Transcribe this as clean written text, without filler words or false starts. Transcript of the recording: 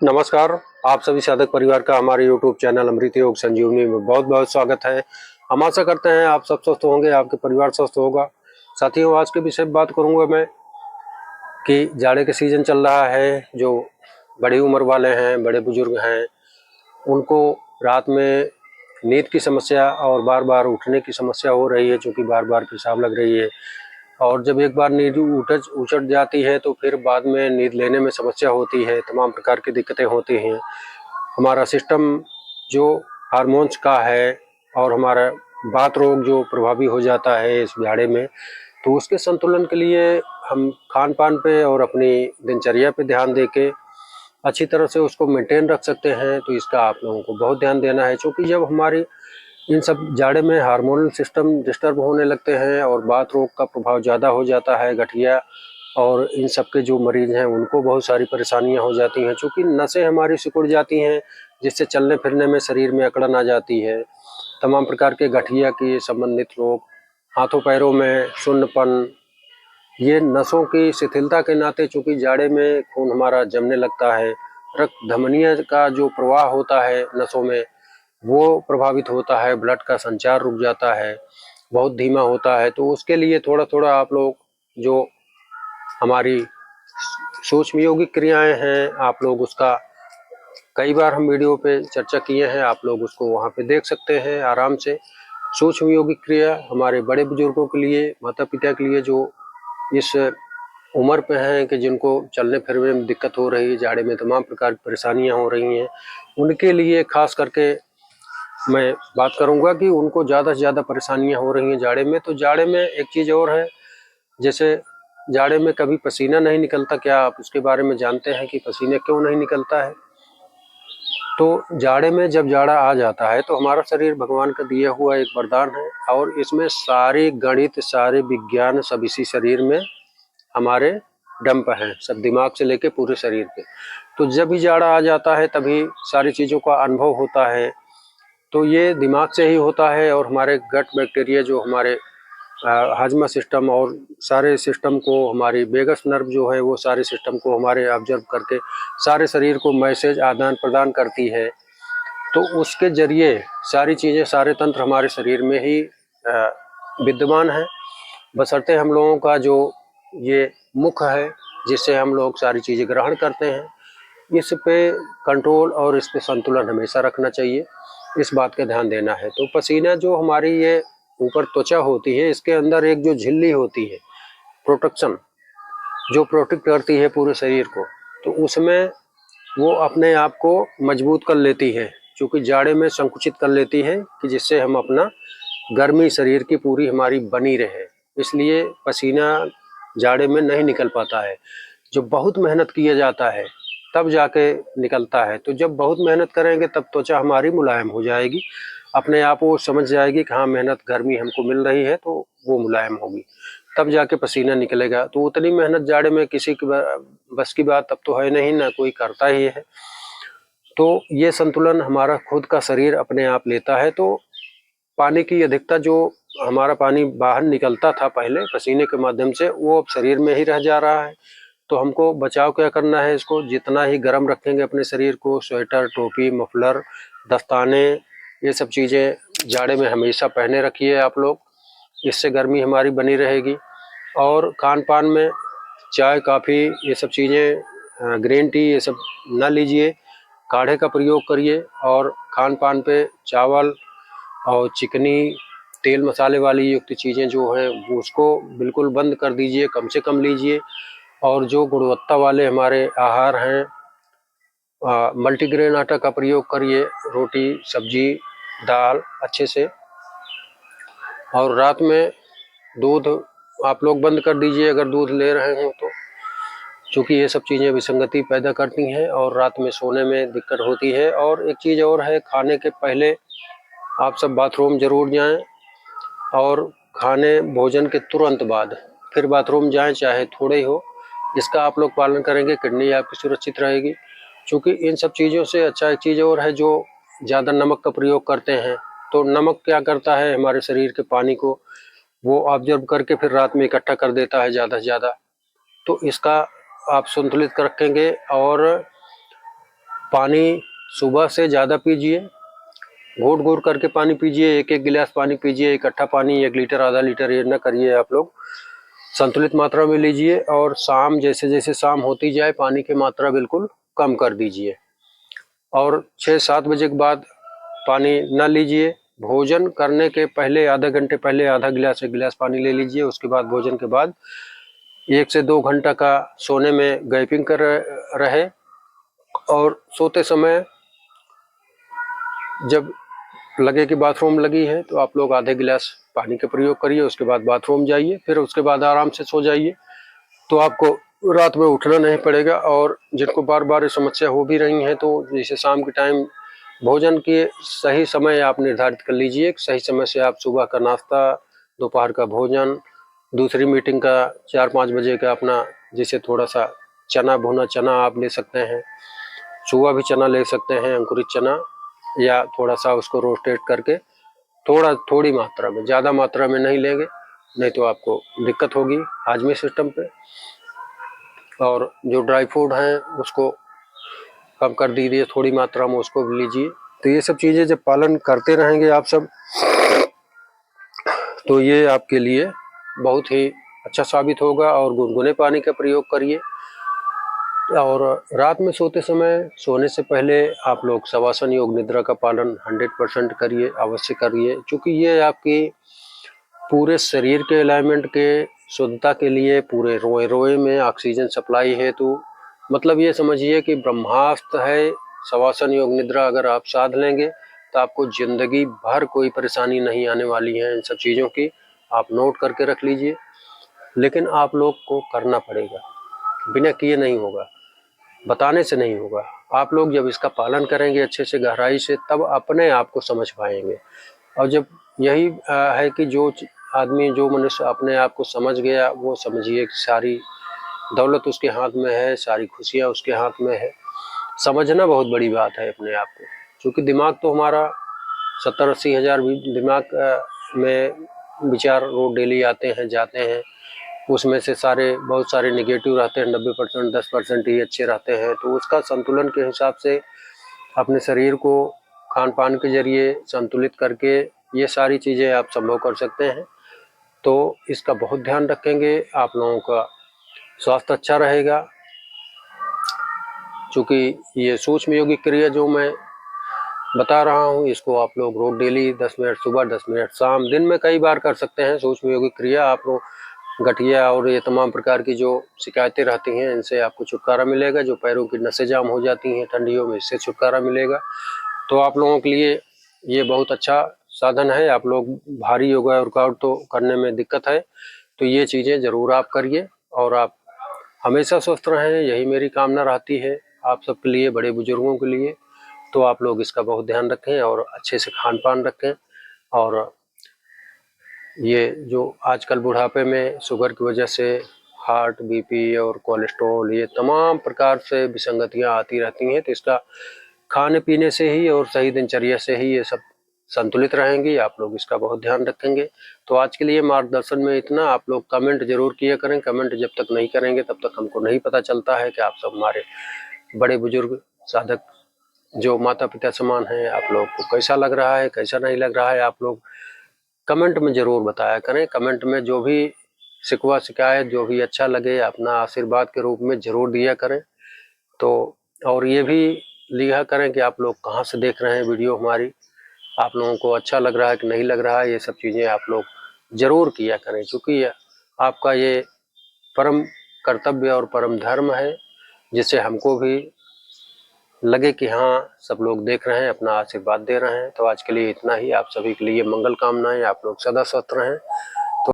नमस्कार। आप सभी साधक परिवार का हमारे YouTube चैनल अमृत योग संजीवनी में बहुत बहुत स्वागत है। हम आशा करते हैं आप सब स्वस्थ होंगे, आपके परिवार स्वस्थ होगा। साथियों, आज के विषय में बात करूंगा मैं कि जाड़े के सीजन चल रहा है। जो बड़ी उम्र वाले हैं, बड़े बुजुर्ग हैं, उनको रात में नींद की समस्या और बार बार उठने की समस्या हो रही है, क्योंकि बार बार पेशाब लग रही है। और जब एक बार नींद उचट जाती है तो फिर बाद में नींद लेने में समस्या होती है, तमाम प्रकार की दिक्कतें होती हैं। हमारा सिस्टम जो हार्मोन्स का है और हमारा बात रोग जो प्रभावी हो जाता है इस जाड़े में, तो उसके संतुलन के लिए हम खान पान पे और अपनी दिनचर्या पे ध्यान दे के अच्छी तरह से उसको मेंटेन रख सकते हैं। तो इसका आप लोगों को बहुत ध्यान देना है, क्योंकि जब हमारी इन सब जाड़े में हार्मोनल सिस्टम डिस्टर्ब होने लगते हैं और बात रोग का प्रभाव ज़्यादा हो जाता है, गठिया और इन सब के जो मरीज हैं उनको बहुत सारी परेशानियां हो जाती हैं, क्योंकि नसें हमारी सिकुड़ जाती हैं, जिससे चलने फिरने में शरीर में अकड़न आ जाती है। तमाम प्रकार के गठिया के संबंधित रोग, हाथों पैरों में सुन्नपन, ये नसों की शिथिलता के नाते, चूँकि जाड़े में खून हमारा जमने लगता है, रक्त धमनियों का जो प्रवाह होता है नसों में वो प्रभावित होता है, ब्लड का संचार रुक जाता है, बहुत धीमा होता है। तो उसके लिए थोड़ा थोड़ा आप लोग जो हमारी सूक्ष्म योगिक क्रियाएं हैं, आप लोग उसका कई बार हम वीडियो पे चर्चा किए हैं, आप लोग उसको वहाँ पे देख सकते हैं आराम से। सूक्ष्म योगिक क्रिया हमारे बड़े बुजुर्गों के लिए, माता पिता के लिए जो इस उम्र पे हैं कि जिनको चलने फिरने में दिक्कत हो रही है, जाड़े में तमाम प्रकार की परेशानियां हो रही हैं, उनके लिए खास करके मैं बात करूंगा कि उनको ज़्यादा से ज़्यादा परेशानियां हो रही हैं जाड़े में। तो जाड़े में एक चीज़ और है, जैसे जाड़े में कभी पसीना नहीं निकलता, क्या आप उसके बारे में जानते हैं कि पसीना क्यों नहीं निकलता है? तो जाड़े में जब जाड़ा आ जाता है तो हमारा शरीर भगवान का दिया हुआ एक वरदान है, और इसमें सारे गणित, सारे विज्ञान सब इसी शरीर में हमारे डंप हैं, सब दिमाग से लेके पूरे शरीर पे। तो जब भी जाड़ा आ जाता है तभी सारी चीज़ों का अनुभव होता है। तो ये दिमाग से ही होता है, और हमारे गट बैक्टीरिया जो हमारे हाजमा सिस्टम और सारे सिस्टम को, हमारी वेगस नर्व जो है वो सारे सिस्टम को हमारे ऑब्जर्व करके सारे शरीर को मैसेज आदान प्रदान करती है। तो उसके जरिए सारी चीज़ें, सारे तंत्र हमारे शरीर में ही विद्यमान है, बशर्ते हम लोगों का जो ये मुख है जिससे हम लोग सारी चीज़ें ग्रहण करते हैं, इस पे कंट्रोल और इस पे संतुलन हमेशा रखना चाहिए, इस बात का ध्यान देना है। तो पसीना जो हमारी ये ऊपर त्वचा होती है, इसके अंदर एक जो झिल्ली होती है, प्रोटेक्शन, जो प्रोटेक्ट करती है पूरे शरीर को, तो उसमें वो अपने आप को मजबूत कर लेती है, क्योंकि जाड़े में संकुचित कर लेती है कि जिससे हम अपना गर्मी शरीर की पूरी हमारी बनी रहे। इसलिए पसीना जाड़े में नहीं निकल पाता है। जो बहुत मेहनत किया जाता है तब जाके निकलता है। तो जब बहुत मेहनत करेंगे तब त्वचा हमारी मुलायम हो जाएगी, अपने आप वो समझ जाएगी कि हाँ मेहनत, गर्मी हमको मिल रही है, तो वो मुलायम होगी, तब जाके पसीना निकलेगा। तो उतनी मेहनत जाड़े में किसी की बस की बात तब तो है नहीं, ना कोई करता ही है। तो ये संतुलन हमारा खुद का शरीर अपने आप लेता है। तो पानी की अधिकता, जो हमारा पानी बाहर निकलता था पहले पसीने के माध्यम से, वो अब शरीर में ही रह जा रहा है। तो हमको बचाव क्या करना है, इसको जितना ही गर्म रखेंगे अपने शरीर को, स्वेटर, टोपी, मफलर, दस्ताने, ये सब चीज़ें जाड़े में हमेशा पहने रखिए आप लोग, इससे गर्मी हमारी बनी रहेगी। और खान पान में चाय, कॉफ़ी, ये सब चीज़ें, ग्रीन टी, ये सब ना लीजिए, काढ़े का प्रयोग करिए। और खान पान पे चावल और चिकनी, तेल मसाले वाली युक्त चीज़ें जो हैं वो उसको बिल्कुल बंद कर दीजिए, कम से कम लीजिए। और जो गुणवत्ता वाले हमारे आहार हैं, मल्टीग्रेन आटा का प्रयोग करिए, रोटी, सब्जी, दाल अच्छे से। और रात में दूध आप लोग बंद कर दीजिए अगर दूध ले रहे हो तो, क्योंकि ये सब चीज़ें विसंगति पैदा करती हैं और रात में सोने में दिक्कत होती है। और एक चीज़ और है, खाने के पहले आप सब बाथरूम ज़रूर जाएं, और खाने भोजन के तुरंत बाद फिर बाथरूम जाएं, चाहे थोड़े ही हो। इसका आप लोग पालन करेंगे, किडनी आपकी सुरक्षित रहेगी। क्योंकि इन सब चीज़ों से अच्छा एक चीज़ और है, जो ज़्यादा नमक का प्रयोग करते हैं, तो नमक क्या करता है, हमारे शरीर के पानी को वो ऑब्जर्व करके फिर रात में इकट्ठा कर देता है ज़्यादा से ज़्यादा। तो इसका आप संतुलित रखेंगे। और पानी सुबह से ज़्यादा पीजिए, घूट घूट करके पानी पीजिए, एक एक गिलास पानी पीजिए, इकट्ठा पानी 1 लीटर आधा लीटर ये ना करिए, आप लोग संतुलित मात्रा में लीजिए। और शाम जैसे जैसे शाम होती जाए पानी की मात्रा बिल्कुल कम कर दीजिए। और 6-7 बजे के बाद पानी ना लीजिए। भोजन करने के पहले आधा घंटे पहले आधा गिलास 1 गिलास पानी ले लीजिए। उसके बाद भोजन के बाद 1 से 2 घंटा का सोने में गैपिंग कर रहे। और सोते समय जब लगे कि बाथरूम लगी है तो आप लोग आधे गिलास पानी का प्रयोग करिए। उसके बाद बाथरूम जाइए, फिर उसके बाद आराम से सो जाइए। तो आपको रात में उठना नहीं पड़ेगा। और जिनको बार बार ये समस्या हो भी रही है, तो जैसे शाम के टाइम भोजन के सही समय आप निर्धारित कर लीजिए। सही समय से आप सुबह का नाश्ता, दोपहर का भोजन, दूसरी मीटिंग का 4-5 बजे का अपना, जैसे थोड़ा सा चना भुना चना आप ले सकते हैं, सुबह भी चना ले सकते हैं, अंकुरित चना, या थोड़ा सा उसको रोस्टेड करके थोड़ी मात्रा में, ज़्यादा मात्रा में नहीं लेंगे, नहीं तो आपको दिक्कत होगी हाजमे सिस्टम पे। और जो ड्राई फ्रूट हैं उसको कम कर दीजिए, थोड़ी मात्रा में उसको भी लीजिए। तो ये सब चीज़ें जब पालन करते रहेंगे आप सब, तो ये आपके लिए बहुत ही अच्छा साबित होगा। और गुनगुने पानी का प्रयोग करिए। और रात में सोते समय, सोने से पहले आप लोग शवासन योग निद्रा का पालन 100% करिए, अवश्य करिए। क्योंकि ये आपकी पूरे शरीर के अलाइनमेंट के शुद्धता के लिए, पूरे रोए रोए में ऑक्सीजन सप्लाई है। तो मतलब ये समझिए कि ब्रह्मास्त्र है शवासन योग निद्रा। अगर आप साध लेंगे तो आपको जिंदगी भर कोई परेशानी नहीं आने वाली है। इन सब चीज़ों की आप नोट करके रख लीजिए। लेकिन आप लोग को करना पड़ेगा, बिना किए नहीं होगा, बताने से नहीं होगा। आप लोग जब इसका पालन करेंगे अच्छे से गहराई से, तब अपने आप को समझ पाएंगे। और जब यही है कि जो आदमी, जो मनुष्य अपने आप को समझ गया, वो समझिए कि सारी दौलत उसके हाथ में है, सारी खुशियाँ उसके हाथ में है। समझना बहुत बड़ी बात है अपने आप को। क्योंकि दिमाग तो हमारा 70-80 हज़ार दिमाग में विचार रोज डेली आते हैं जाते हैं। उसमें से बहुत सारे नेगेटिव रहते हैं, 90%, 10% ही अच्छे रहते हैं। तो उसका संतुलन के हिसाब से अपने शरीर को खान पान के जरिए संतुलित करके ये सारी चीज़ें आप संभव कर सकते हैं। तो इसका बहुत ध्यान रखेंगे, आप लोगों का स्वास्थ्य अच्छा रहेगा। चूँकि ये सूक्ष्म योगिक क्रिया जो मैं बता रहा हूँ, इसको आप लोग रोज डेली 10 मिनट सुबह, 10 मिनट शाम, दिन में कई बार कर सकते हैं। सूक्ष्म योगिक क्रिया आप लोग गठिया और ये तमाम प्रकार की जो शिकायतें रहती हैं, इनसे आपको छुटकारा मिलेगा। जो पैरों की नसें जाम हो जाती हैं ठंडियों में, इससे छुटकारा मिलेगा। तो आप लोगों के लिए ये बहुत अच्छा साधन है। आप लोग भारी योगा वर्कआउट तो करने में दिक्कत है, तो ये चीज़ें ज़रूर आप करिए। और आप हमेशा स्वस्थ रहें, यही मेरी कामना रहती है आप सबके लिए, बड़े बुजुर्गों के लिए। तो आप लोग इसका बहुत ध्यान रखें और अच्छे से खान पान रखें। और ये जो आजकल बुढ़ापे में शुगर की वजह से हार्ट, बीपी और कोलेस्ट्रॉल, ये तमाम प्रकार से विसंगतियां आती रहती हैं, तो इसका खाने पीने से ही और सही दिनचर्या से ही ये सब संतुलित रहेंगी। आप लोग इसका बहुत ध्यान रखेंगे। तो आज के लिए मार्गदर्शन में इतना। आप लोग कमेंट जरूर किया करें। कमेंट जब तक नहीं करेंगे तब तक हमको नहीं पता चलता है कि आप सब हमारे बड़े बुजुर्ग साधक जो माता पिता समान हैं, आप लोग को कैसा लग रहा है, कैसा नहीं लग रहा है, आप लोग कमेंट में ज़रूर बताया करें। कमेंट में जो भी शिकवा शिकायत, जो भी अच्छा लगे, अपना आशीर्वाद के रूप में ज़रूर दिया करें। तो और ये भी लिखा करें कि आप लोग कहाँ से देख रहे हैं वीडियो हमारी, आप लोगों को अच्छा लग रहा है कि नहीं लग रहा है। ये सब चीज़ें आप लोग ज़रूर किया करें, क्योंकि आपका ये परम कर्तव्य और परम धर्म है, जिससे हमको भी लगे कि हाँ, सब लोग देख रहे हैं, अपना आशीर्वाद दे रहे हैं। तो आज के लिए इतना ही। आप सभी के लिए मंगल कामनाएं। आप लोग सदा स्वस्थ रहें।